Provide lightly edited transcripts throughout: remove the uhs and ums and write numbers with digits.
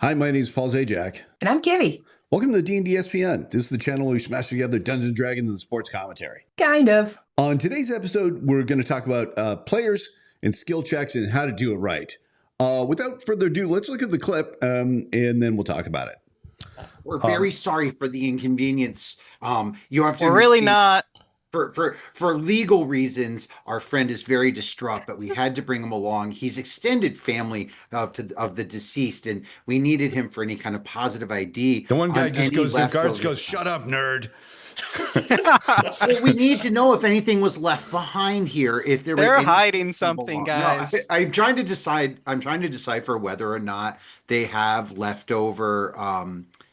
Hi, my name is Paul Zajac. And I'm Kivvy. Welcome to DnDSPN. This is the channel where we smash together Dungeons and Dragons and sports commentary. Kind of. On today's episode, we're going to talk about players and skill checks and how to do it right. Without further ado, let's look at the clip and then we'll talk about it. We're very sorry for the inconvenience. You have to We're really not. For legal reasons, our friend is very distraught, but we had to bring him along. He's extended family of the deceased, and we needed him for any kind of positive ID. The one guy just goes to the guards, goes, "Shut up, nerd." Well, we need to know if anything was left behind here. If they're hiding something, guys. No, I'm trying to decide. I'm trying to decipher whether or not they have leftover.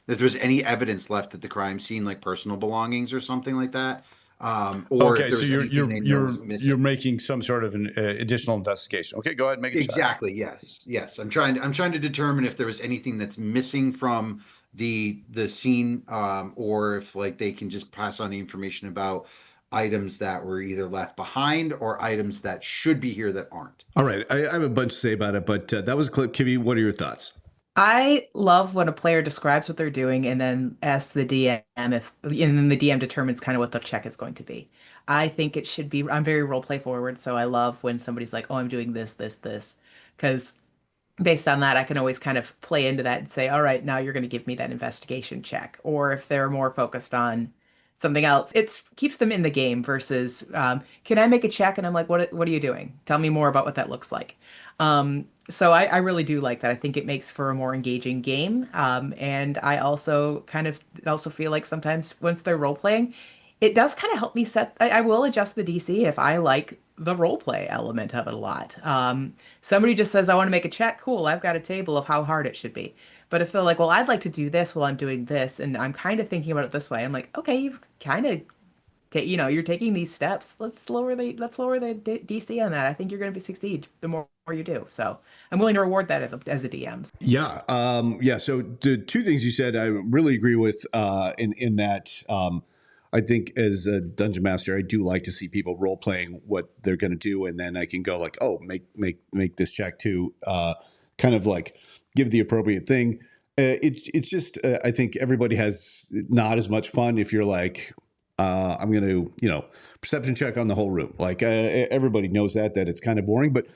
If there's any evidence left at the crime scene, like personal belongings or something like that. Or okay, so you're making some sort of an additional investigation. Okay, go ahead, make it exactly. Yes. I'm trying to determine if there was anything that's missing from the scene, or if like they can just pass on the information about items that were either left behind or items that should be here that aren't. All right, I have a bunch to say about it, but that was a clip. Kivvy, what are your thoughts? I love when a player describes what they're doing and then asks the DM and then the DM determines kind of what the check is going to be. I think it should be, I'm very role play forward, so I love when somebody's like, oh, I'm doing this, because based on that, I can always kind of play into that and say, all right, now you're going to give me that investigation check. Or if they're more focused on something else, it keeps them in the game versus, can I make a check? And I'm like, what are you doing? Tell me more about what that looks like. So I really do like that. I think it makes for a more engaging game. And I also feel like sometimes once they're role playing, it does kind of help me I will adjust the DC if I like the role play element of it a lot. Somebody just says, I want to make a check. Cool. I've got a table of how hard it should be. But if they're like, well, I'd like to do this while I'm doing this, and I'm kind of thinking about it this way, I'm like, okay, you've kind of you're taking these steps. Let's lower the DC on that. I think you're going to succeed the more you do. So I'm willing to reward that as a DM. Yeah. So the two things you said, I really agree with, in that, I think as a dungeon master, I do like to see people role playing what they're going to do. And then I can go like, oh, make this check to, kind of like give the appropriate thing. It's just, I think everybody has not as much fun if you're like, I'm going to, perception check on the whole room. Like everybody knows that it's kind of boring, but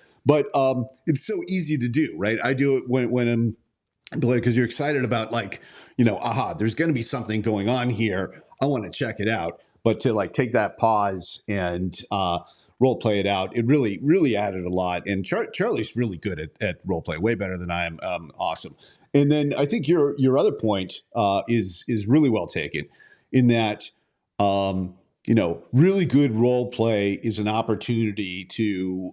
it's so easy to do, right? I do it when I'm because you're excited about like, there's going to be something going on here. I want to check it out, but to like take that pause and role play it out, it really, really added a lot. And Charlie's really good at role play, way better than I am. Awesome. And then I think your other point is really well taken in that. Really good role play is an opportunity to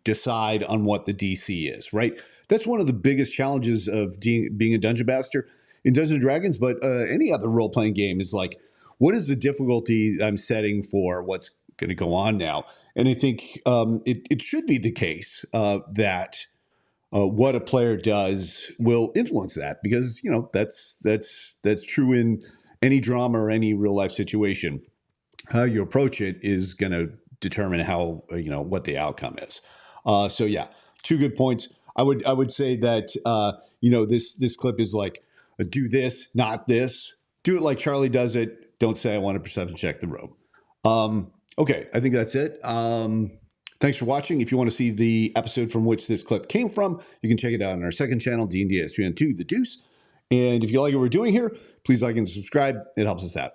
decide on what the DC is, right? That's one of the biggest challenges of being a dungeon master in Dungeons and Dragons, but any other role playing game is like, what is the difficulty I'm setting for what's going to go on now? And I think it should be the case that what a player does will influence that, because that's true in any drama or any real life situation. How you approach it is going to determine how, what the outcome is. So yeah, two good points. I would say that, this clip is like, do this, not this. Do it like Charlie does it. Don't say I want to perception check the room. Okay, I think that's it. Thanks for watching. If you want to see the episode from which this clip came from, you can check it out on our second channel, DnDSPN 2, The Deuce. And if you like what we're doing here, please like and subscribe. It helps us out.